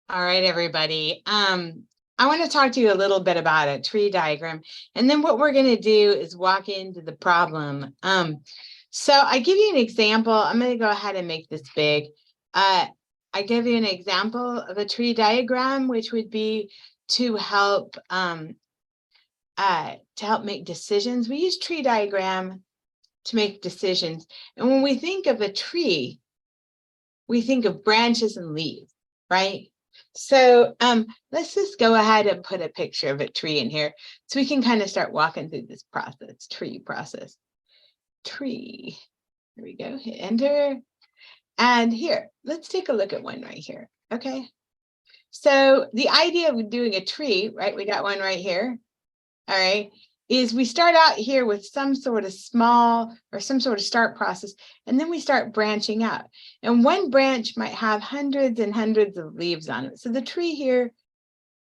All right, everybody. I want to talk to you a little bit about a tree diagram, and then what we're going to do is walk into the problem. So I give you an example. I'm going to go ahead and make this big. I give you an example of a tree diagram, which would be to help make decisions. We use tree diagram to make decisions, and when we think of a tree, we think of branches and leaves, right? So let's just go ahead and put a picture of a tree in here so we can kind of start walking through this process, tree process. Tree, here we go, hit enter. And here, let's take a look at one right here, okay? So the idea of doing a tree, right, we got one right here, all right, is we start out here with some sort of small or some sort of start process, and then we start branching out. And one branch might have hundreds and hundreds of leaves on it. So the tree here,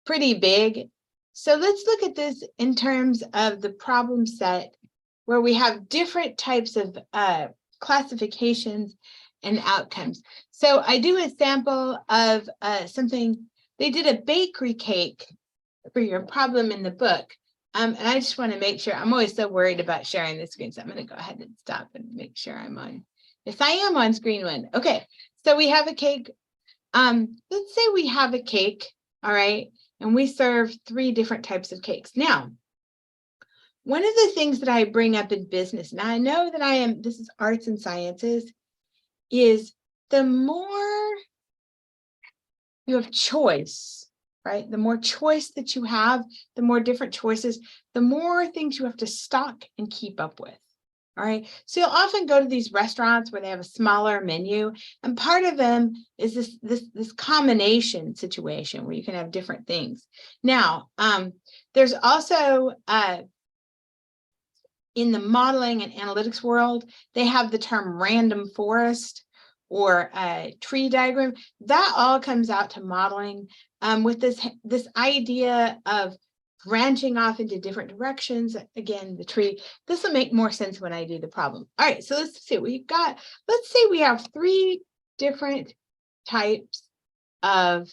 pretty big. So let's look at this in terms of the problem set where we have different types of classifications and outcomes. So I do a sample of something, they did a bakery cake for your problem in the book. And I just want to make sure, I'm always so worried about sharing the screen, so I'm going to go ahead and stop and make sure I'm on. Yes, I am on screen one. Okay, so we have a cake. Let's say we have a cake, all right, and we serve 3 different types of cakes. Now, one of the things that I bring up in business, now I know that this is arts and sciences, is the more you have choice, right? The more choice that you have, the more different choices, the more things you have to stock and keep up with. All right. So you'll often go to these restaurants where they have a smaller menu, and part of them is this combination situation where you can have different things. Now, there's also in the modeling and analytics world, they have the term random forest or a tree diagram. That all comes out to modeling with this idea of branching off into different directions. Again, the tree, this will make more sense when I do the problem. All right, so let's see, let's say we have 3 different types of,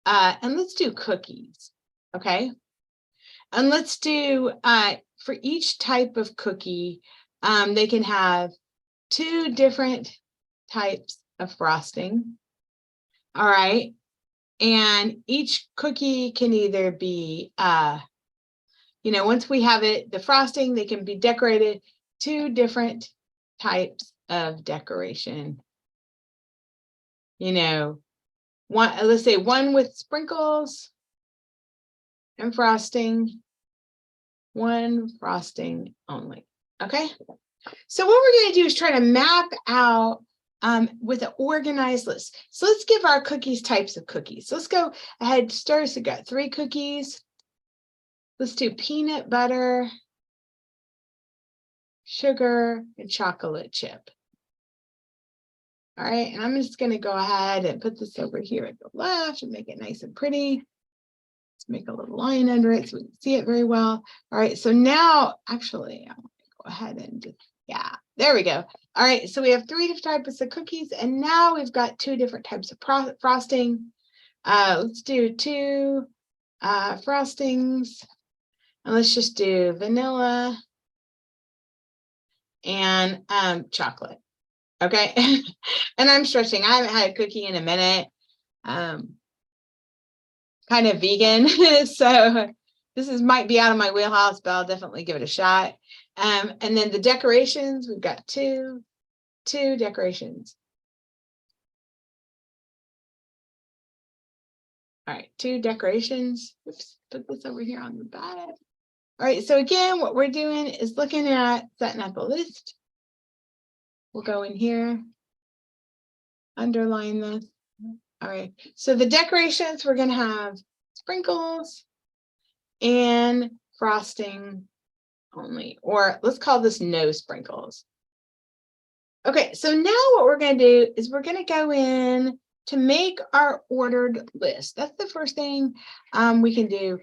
and let's do cookies, okay? And let's do, for each type of cookie, they can have 2 different types of frosting, all right? And each cookie can either be, once we have it, the frosting, they can be decorated 2 different types of decoration. Let's say one with sprinkles and frosting, one frosting only, okay? So what we're going to do is try to map out with an organized list. So let's give our cookies types of cookies. So let's go ahead, start. So we got 3 cookies. Let's do peanut butter, sugar, and chocolate chip. All right, and I'm just going to go ahead and put this over here at the left and make it nice and pretty. Let's make a little line under it so we can see it very well. All right, so now, actually, I want to go ahead and just, yeah, there we go. All right, so we have 3 different types of cookies, and now we've got 2 different types of frosting. Let's do 2 frostings, and let's just do vanilla and chocolate. Okay, and I'm stretching. I haven't had a cookie in a minute. Kind of vegan, so this might be out of my wheelhouse, but I'll definitely give it a shot. And then the decorations, we've got two decorations. All right, 2 decorations. Oops, put this over here on the back. All right, so again, what we're doing is looking at setting up a list. We'll go in here, underline this. All right, so the decorations, we're going to have sprinkles and frosting only, or let's call this no sprinkles. Okay, so now what we're going to do is we're going to go in to make our ordered list. That's the first thing we can do.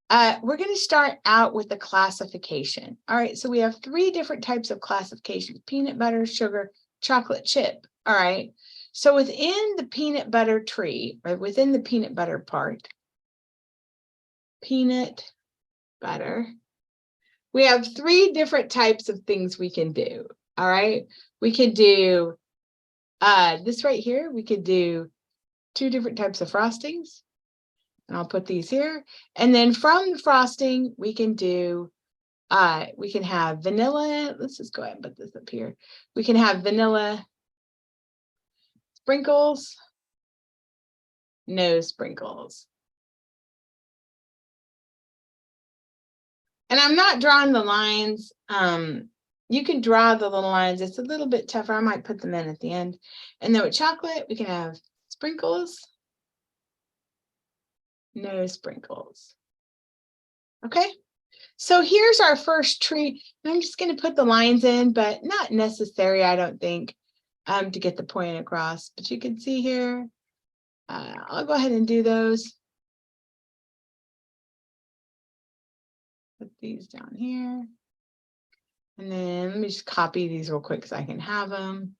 We're going to start out with the classification. All right, so we have 3 different types of classification: peanut butter, sugar, chocolate chip. All right, So within the peanut butter tree, or within the peanut butter part, peanut butter, we have 3 different types of things we can do. All right. We could do this right here. We could do 2 different types of frostings. And I'll put these here. And then from the frosting, we can have vanilla. Let's just go ahead and put this up here. We can have vanilla sprinkles, no sprinkles. And I'm not drawing the lines. You can draw the little lines. It's a little bit tougher. I might put them in at the end. And then with chocolate, we can have sprinkles, no sprinkles. Okay. So here's our first tree. I'm just going to put the lines in, but not necessary, I don't think, to get the point across. But you can see here, I'll go ahead and do those. Put these down here. And then let me just copy these real quick so I can have them.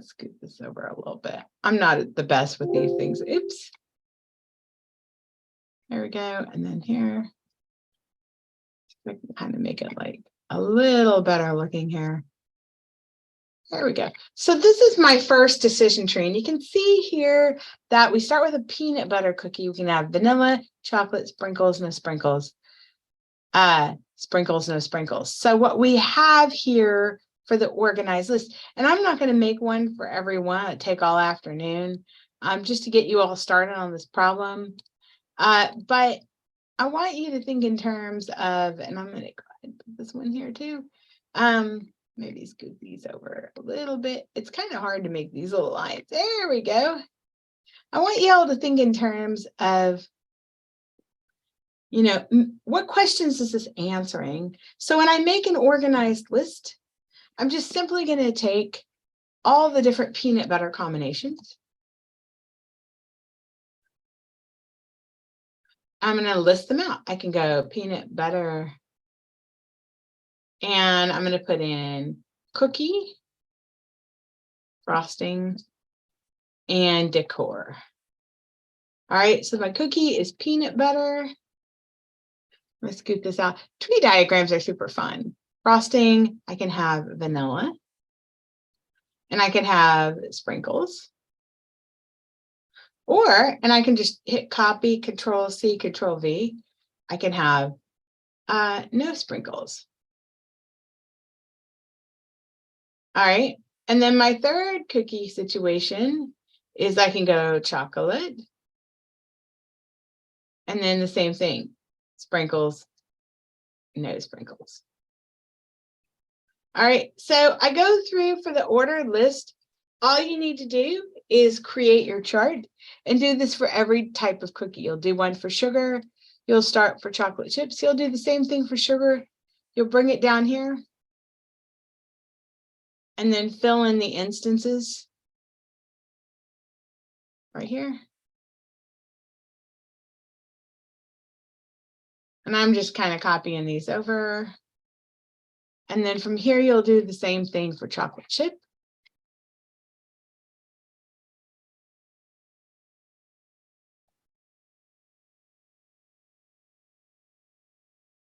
Scoot this over a little bit. I'm not the best with these things. Oops. There we go. And then here, I can kind of make it like a little better looking here. There we go. So this is my first decision tree. And you can see here that we start with a peanut butter cookie. We can have vanilla, chocolate, sprinkles, no sprinkles. Sprinkles, no sprinkles. So what we have here for the organized list, and I'm not going to make one for everyone. It'll take all afternoon just to get you all started on this problem. But I want you to think in terms of, and I'm going to go ahead and put this one here too. Maybe scoot these over a little bit. It's kind of hard to make these little lines. There we go. I want you all to think in terms of, you know, what questions is this answering? So when I make an organized list, I'm just simply going to take all the different peanut butter combinations. I'm going to list them out. I can go peanut butter, and I'm going to put in cookie, frosting, and decor. All right, so my cookie is peanut butter. Let's scoot this out. Tree diagrams are super fun. Frosting, I can have vanilla, and I can have sprinkles. And I can just hit copy, Control C, Control V. I can have no sprinkles. All right. And then my third cookie situation is I can go chocolate. And then the same thing, sprinkles, no sprinkles. All right. So I go through for the ordered list. All you need to do is create your chart and do this for every type of cookie. You'll do one for sugar. You'll start for chocolate chips. You'll do the same thing for sugar. You'll bring it down here and then fill in the instances right here. And I'm just kind of copying these over. And then from here, you'll do the same thing for chocolate chip.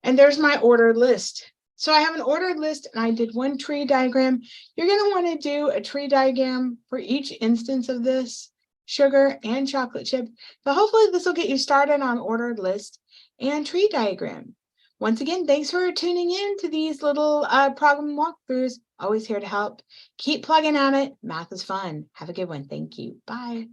And there's my ordered list. So I have an ordered list and I did one tree diagram. You're going to want to do a tree diagram for each instance of this, sugar and chocolate chip. But hopefully this will get you started on ordered list and tree diagram. Once again, thanks for tuning in to these little problem walkthroughs. Always here to help. Keep plugging at it. Math is fun. Have a good one. Thank you. Bye.